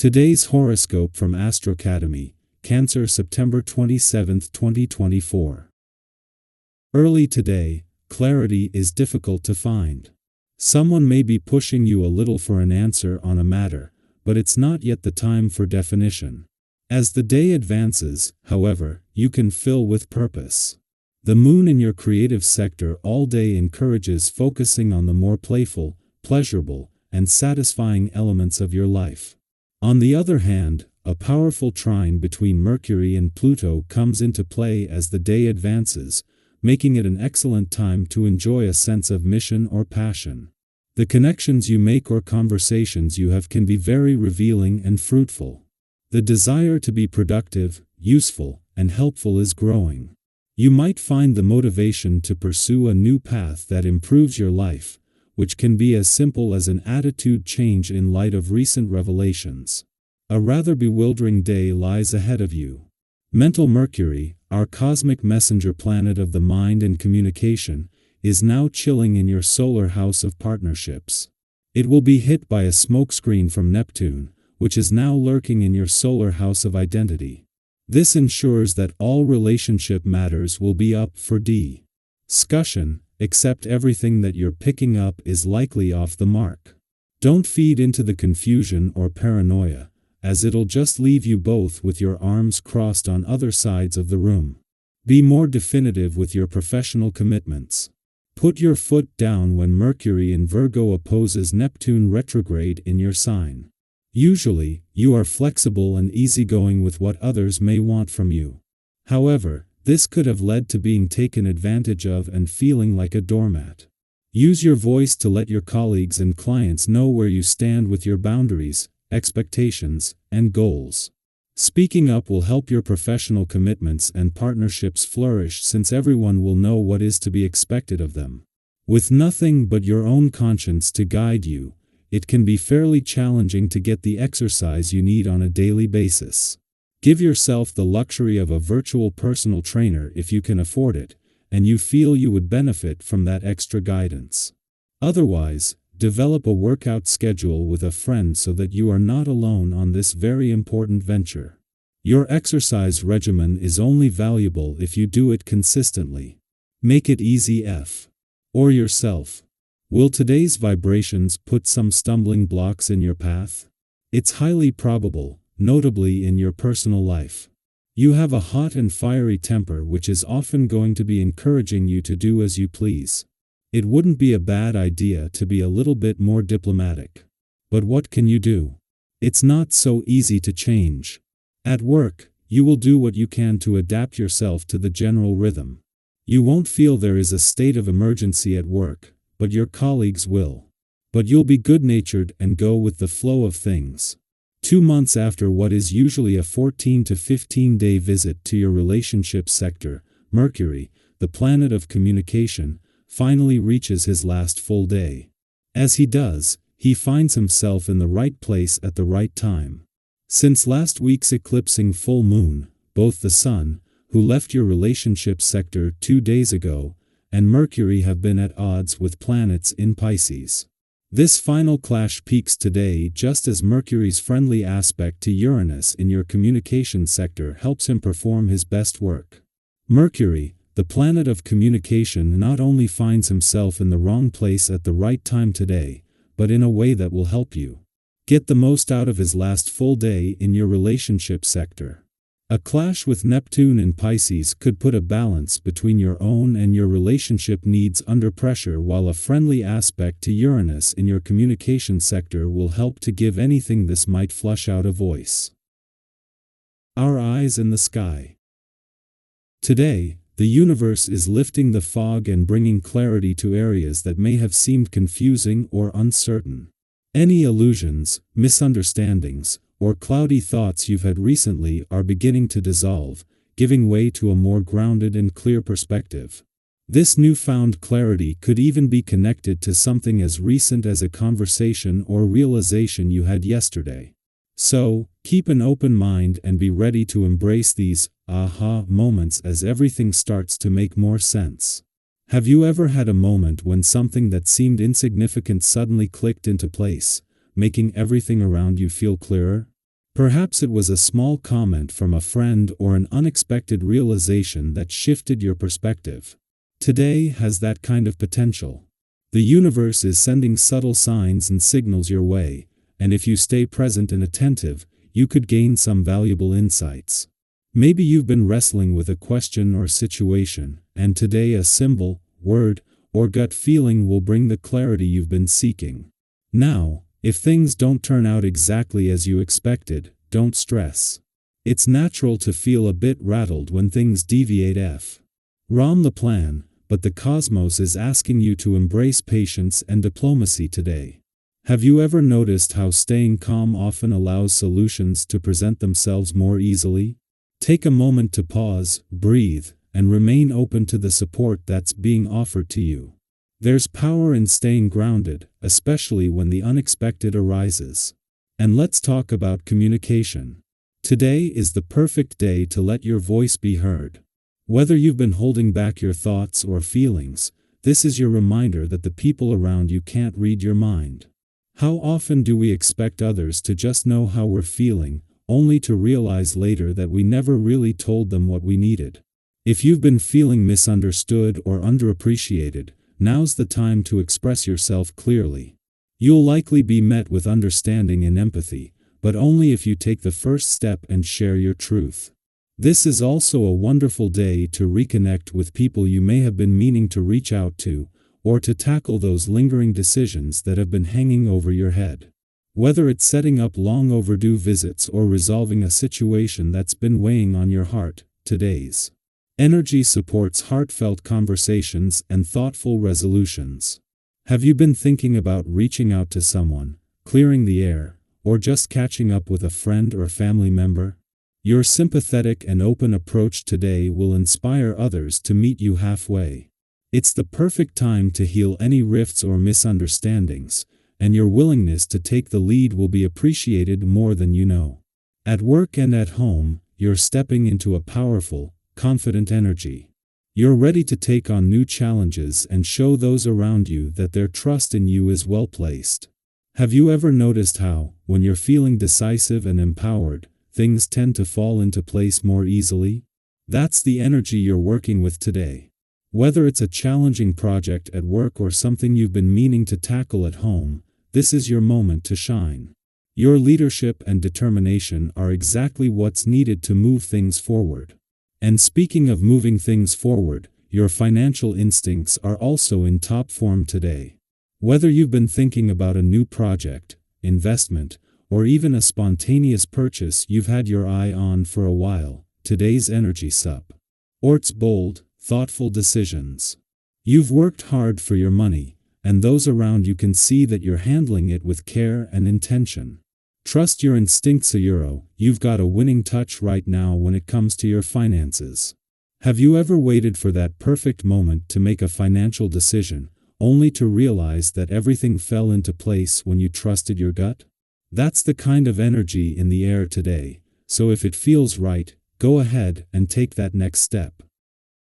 Today's horoscope from AstroCademy, Cancer, September 27, 2024. Early today, clarity is difficult to find. Someone may be pushing you a little for an answer on a matter, but it's not yet the time for definition. As the day advances, however, you can fill with purpose. The moon in your creative sector all day encourages focusing on the more playful, pleasurable, and satisfying elements of your life. On the other hand, a powerful trine between Mercury and Pluto comes into play as the day advances, making it an excellent time to enjoy a sense of mission or passion. The connections you make or conversations you have can be very revealing and fruitful. The desire to be productive, useful, and helpful is growing. You might find the motivation to pursue a new path that improves your life, which can be as simple as an attitude change in light of recent revelations. A rather bewildering day lies ahead of you. Mental Mercury, our cosmic messenger planet of the mind and communication, is now chilling in your solar house of partnerships. It will be hit by a smokescreen from Neptune, which is now lurking in your solar house of identity. This ensures that all relationship matters will be up for discussion, except everything that you're picking up is likely off the mark. Don't feed into the confusion or paranoia, as it'll just leave you both with your arms crossed on other sides of the room. Be more definitive with your professional commitments. Put your foot down when Mercury in Virgo opposes Neptune retrograde in your sign. Usually, you are flexible and easygoing with what others may want from you. However, this could have led to being taken advantage of and feeling like a doormat. Use your voice to let your colleagues and clients know where you stand with your boundaries, expectations, and goals. Speaking up will help your professional commitments and partnerships flourish, since everyone will know what is to be expected of them. With nothing but your own conscience to guide you, it can be fairly challenging to get the exercise you need on a daily basis. Give yourself the luxury of a virtual personal trainer if you can afford it, and you feel you would benefit from that extra guidance. Otherwise, develop a workout schedule with a friend so that you are not alone on this very important venture. Your exercise regimen is only valuable if you do it consistently. Make it easy or yourself. Will today's vibrations put some stumbling blocks in your path? It's highly probable, notably in your personal life. You have a hot and fiery temper which is often going to be encouraging you to do as you please. It wouldn't be a bad idea to be a little bit more diplomatic. But what can you do? It's not so easy to change. At work, you will do what you can to adapt yourself to the general rhythm. You won't feel there is a state of emergency at work, but your colleagues will. But you'll be good-natured and go with the flow of things. 2 months after what is usually a 14 to 15-day visit to your relationship sector, Mercury, the planet of communication, finally reaches his last full day. As he does, he finds himself in the right place at the right time. Since last week's eclipsing full moon, both the Sun, who left your relationship sector 2 days ago, and Mercury have been at odds with planets in Pisces. This final clash peaks today just as Mercury's friendly aspect to Uranus in your communication sector helps him perform his best work. Mercury, the planet of communication, not only finds himself in the wrong place at the right time today, but in a way that will help you get the most out of his last full day in your relationship sector. A clash with Neptune in Pisces could put a balance between your own and your relationship needs under pressure, while a friendly aspect to Uranus in your communication sector will help to give anything this might flush out a voice. Our eyes in the sky. Today, the universe is lifting the fog and bringing clarity to areas that may have seemed confusing or uncertain. Any illusions, misunderstandings, or cloudy thoughts you've had recently are beginning to dissolve, giving way to a more grounded and clear perspective. This newfound clarity could even be connected to something as recent as a conversation or realization you had yesterday. So, keep an open mind and be ready to embrace these aha moments as everything starts to make more sense. Have you ever had a moment when something that seemed insignificant suddenly clicked into place, making everything around you feel clearer? Perhaps it was a small comment from a friend or an unexpected realization that shifted your perspective. Today has that kind of potential. The universe is sending subtle signs and signals your way, and if you stay present and attentive, you could gain some valuable insights. Maybe you've been wrestling with a question or situation, and today a symbol, word, or gut feeling will bring the clarity you've been seeking. Now, if things don't turn out exactly as you expected, don't stress. It's natural to feel a bit rattled when things deviate from the plan, but the cosmos is asking you to embrace patience and diplomacy today. Have you ever noticed how staying calm often allows solutions to present themselves more easily? Take a moment to pause, breathe, and remain open to the support that's being offered to you. There's power in staying grounded, especially when the unexpected arises. And let's talk about communication. Today is the perfect day to let your voice be heard. Whether you've been holding back your thoughts or feelings, this is your reminder that the people around you can't read your mind. How often do we expect others to just know how we're feeling, only to realize later that we never really told them what we needed? If you've been feeling misunderstood or underappreciated, now's the time to express yourself clearly. You'll likely be met with understanding and empathy, but only if you take the first step and share your truth. This is also a wonderful day to reconnect with people you may have been meaning to reach out to, or to tackle those lingering decisions that have been hanging over your head. Whether it's setting up long overdue visits or resolving a situation that's been weighing on your heart, today's energy supports heartfelt conversations and thoughtful resolutions. Have you been thinking about reaching out to someone, clearing the air, or just catching up with a friend or family member? Your sympathetic and open approach today will inspire others to meet you halfway. It's the perfect time to heal any rifts or misunderstandings, and your willingness to take the lead will be appreciated more than you know. At work and at home, you're stepping into a powerful, confident energy. You're ready to take on new challenges and show those around you that their trust in you is well placed. Have you ever noticed how, when you're feeling decisive and empowered, things tend to fall into place more easily? That's the energy you're working with today. Whether it's a challenging project at work or something you've been meaning to tackle at home, this is your moment to shine. Your leadership and determination are exactly what's needed to move things forward. And speaking of moving things forward, your financial instincts are also in top form today. Whether you've been thinking about a new project, investment, or even a spontaneous purchase you've had your eye on for a while, today's energy supports bold, thoughtful decisions. You've worked hard for your money, and those around you can see that you're handling it with care and intention. Trust your instincts. You've got a winning touch right now when it comes to your finances. Have you ever waited for that perfect moment to make a financial decision, only to realize that everything fell into place when you trusted your gut? That's the kind of energy in the air today, so if it feels right, go ahead and take that next step.